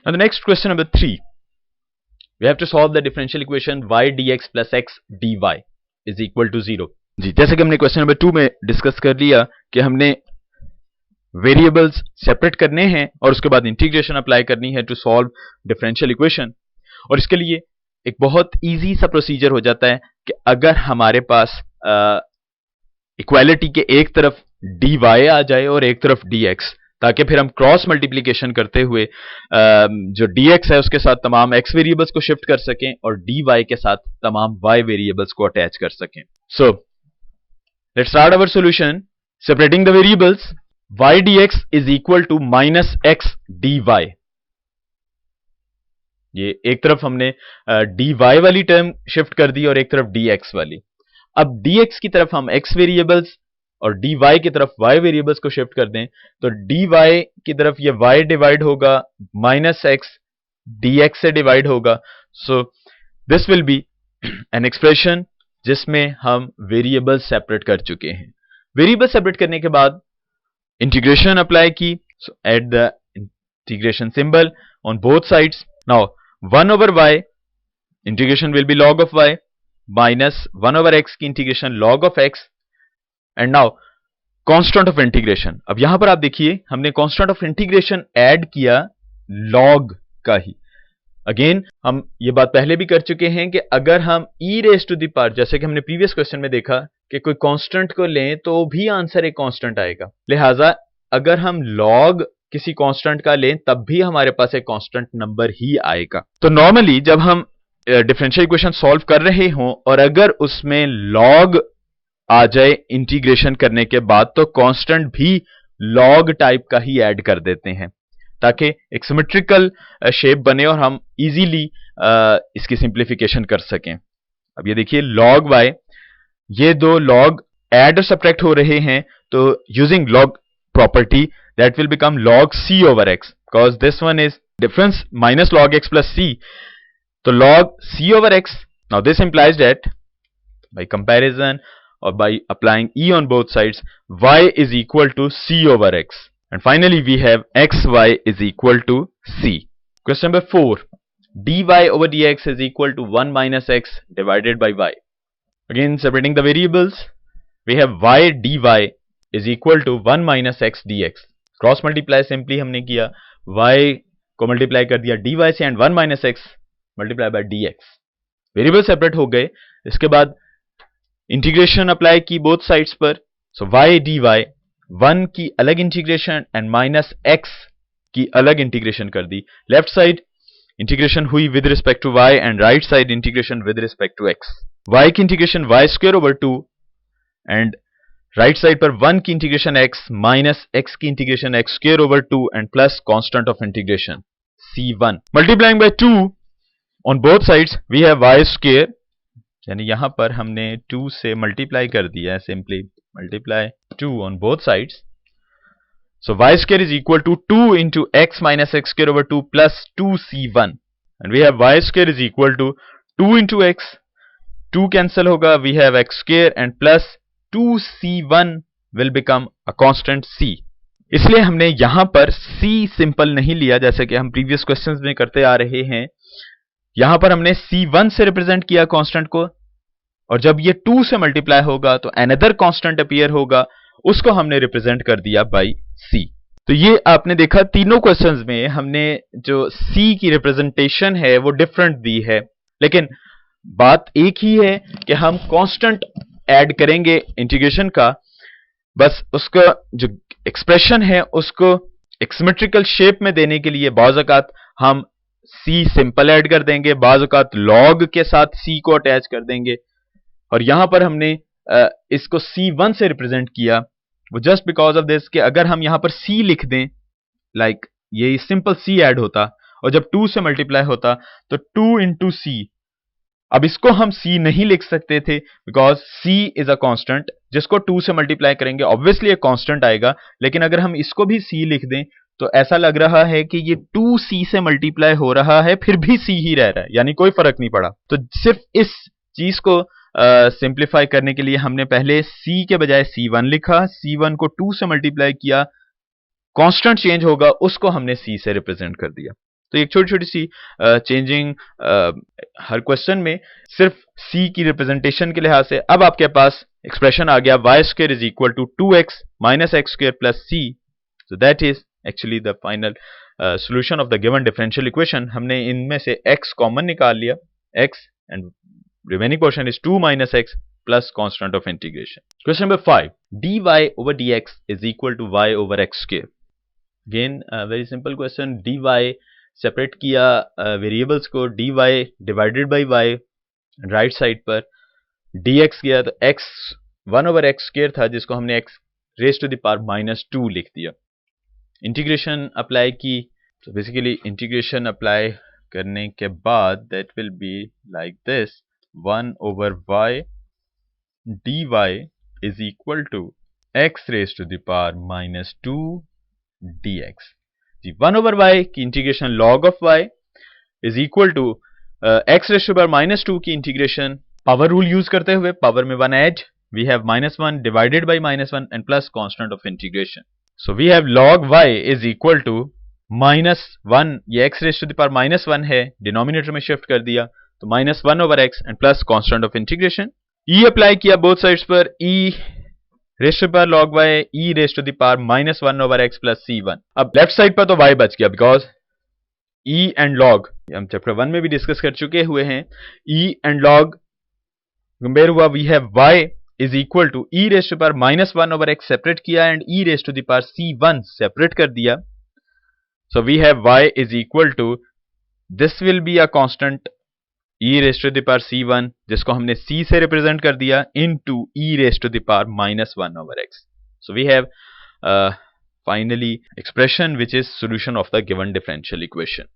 Now the next question number 3, we have to solve the differential equation y dx plus x dy is equal to 0. जी, जैसे कि हमने question number 2 में discuss कर लिया कि हमने वेरिएबल्स सेपरेट करने हैं और उसके बाद इंटीग्रेशन अप्लाई करनी है टू सॉल्व डिफरेंशियल इक्वेशन। और इसके लिए एक बहुत इजी सा प्रोसीजर हो जाता है कि अगर हमारे पास इक्वालिटी के एक तरफ dy आ जाए और एक तरफ dx, ताकि फिर हम क्रॉस मल्टीप्लीकेशन करते हुए जो dx है उसके साथ तमाम x वेरिएबल्स को शिफ्ट कर सकें और dy के साथ तमाम y वेरिएबल्स को अटैच कर सकें। So let's start our solution. Separating the variables, y dx is equal to minus x dy। ये एक तरफ हमने dy वाली टर्म शिफ्ट कर दी और एक तरफ dx वाली। अब dx की तरफ हम x वेरिएबल्स और dy की तरफ y वेरिएबल्स को शिफ्ट कर दें तो dy की तरफ ये y डिवाइड होगा, माइनस x dx से डिवाइड होगा। So this will B an expression जिसमें हम वेरिएबल सेपरेट कर चुके हैं। वेरिएबल सेपरेट करने के बाद इंटीग्रेशन अप्लाई की, so add the integration symbol on both sides. Now 1 over y integration will be log of y minus 1 over x की integration log of x and now constant of integration. अब यहां पर आप देखिए हमने constant of integration add किया log का ही। Again हम ये बात पहले भी कर चुके हैं कि अगर हम e raised to the power, जैसे कि हमने प्रीवियस क्वेश्चन में देखा कि कोई कांस्टेंट को लें तो भी आंसर एक कांस्टेंट आएगा, लिहाजा अगर हम log किसी कांस्टेंट का लें तब भी हमारे पास एक कांस्टेंट नंबर ही आएगा। तो नॉर्मली जब हम डिफरेंशियल इक्वेशन सॉल्व कर रहे हों और अगर उसमें log आ जाए इंटीग्रेशन करने के बाद तो कांस्टेंट भी log टाइप का ही ऐड कर देते हैं ताकि एक सिमेट्रिकल शेप बने और हम इजीली इसकी सिंप्लीफिकेशन कर सकें। अब ये देखिए log y, ये दो log ऐड और सब्ट्रैक्ट हो रहे हैं तो using log property that will become log c over x because this one is difference minus log x plus c, so log c over x. Now this implies that by comparison or by applying e on both sides, y is equal to c over x, and finally we have xy is equal to c. Question number 4, dy over dx is equal to 1 minus x divided by y. Again separating the variables, we have y dy is equal to 1 minus x dx. Cross multiply simply हमने किया, y को multiply कर दिया dy से and 1 minus x multiply by dx। Variable separate हो गए, इसके बाद इंटीग्रेशन अप्लाई की बोथ साइड्स पर। सो y dy 1 की अलग इंटीग्रेशन एंड माइनस x की अलग इंटीग्रेशन कर दी। लेफ्ट साइड इंटीग्रेशन हुई with respect to y and right side integration with respect to x। y की integration y square over 2 and right side पर 1 की इंटीग्रेशन x माइनस x की integration x square over 2 and plus constant of integration c1 multiplying by 2 on both sides we have y square, यानी यहां पर हमने 2 से multiply कर दिया है, simply multiply 2 on both sides. So y square is equal to 2 into x minus x square over 2 plus 2c1 and we have y square is equal to 2 into x, 2 cancel होगा, we have x square and plus 2c1 will become a constant c। इसलिए हमने यहां पर c simple नहीं लिया जैसे कि हम प्रीवियस क्वेश्चंस में करते आ रहे हैं। यहां पर हमने c1 से रिप्रेजेंट किया कांस्टेंट को और जब ये 2 से मल्टीप्लाई होगा तो अनदर कांस्टेंट अपीयर होगा, उसको हमने रिप्रेजेंट कर दिया बाय c। तो ये आपने देखा तीनों क्वेश्चंस में हमने जो c की रिप्रेजेंटेशन है वो डिफरेंट दी है, लेकिन बात एक ही है कि हम कांस्टेंट ऐड करेंगे इंटीग्रेशन का, बस उसका जो एक्सप्रेशन है उसको एक सिमेट्रिकल शेप में देने के लिए बाज़ औक़ात हम c सिंपल ऐड कर देंगे, बाज़ औक़ात log के साथ c को अटैच कर देंगे। और यहां पर हमने इसको c1 से रिप्रेजेंट किया वो जस्ट बिकॉज ऑफ दिस कि अगर हम यहां पर c लिख दें लाइक ये सिंपल c ऐड होता और जब 2 से मल्टीप्लाई होता तो 2 इंटू c। अब इसको हम c नहीं लिख सकते थे because c is a constant, जिसको 2 से मल्टीप्लाई करेंगे ऑब्वियसली एक कांस्टेंट आएगा, लेकिन अगर हम इसको भी c लिख दें तो ऐसा लग रहा है कि ये 2c से मल्टीप्लाई हो रहा है फिर भी c ही रह रहा है, यानी कोई फर्क नहीं पड़ा। तो सिर्फ इस चीज को सिंप्लीफाई करने के लिए हमने पहले c के बजाय c1 लिखा, c1 को 2 से मल्टीप्लाई किया, कांस्टेंट चेंज होगा उसको हमने c से रिप्रेजेंट कर दिया। तो एक छोटी छोटी सी चेंजिंग हर क्वेश्चन में सिर्फ c की रिप्रेजेंटेशन के लिहाज से। अब आपके पास एक्सप्रेशन आ गया y square is equal to 2x minus x square plus c, so that is actually the final solution of the given differential equation। हमने इनमें से x कॉमन निकाल लिया, x and remaining portion is 2 minus x plus constant of integration। Question number 5, dy over dx is equal to y over x square। Again very simple question, dy separate किया variables को, dy divided by y right side पर, dx किया तो x 1 over x square था जिसको हमने x raise to the power minus 2 लिख दिया। इंटीग्रेशन अप्लाई की, तो बेसिकली इंटीग्रेशन अप्लाई करने के बाद that will be like this, 1 over y dy is equal to x raise to the power minus 2 dx। 1 over y की integration log of y is equal to x raise to power minus 2 की integration power rule use करते हुए, power में 1 add, we have -1 divided by -1 and plus constant of integration. So we have log y is equal to -1, ये x raise to the power -1 है, denominator में shift कर दिया तो -1 over x and plus constant of integration. e apply किया both sides पर, e raise to power log y e raise to the power -1 over x plus c1। अब left side पर तो y बच गया बिकॉज e एंड log हम chapter 1 में भी डिस्कस कर चुके हुए हैं, e एंड log कंपेयर हुआ, we have y is equal to e raise to power -1 over x separate किया and e raise to the power c1 separate कर दिया। So we have y is equal to, this will be a constant e raise to the power c1 जिसको हमने c से represent कर दिया into e raise to the power -1 over x। So we have finally expression which is solution of the given differential equation।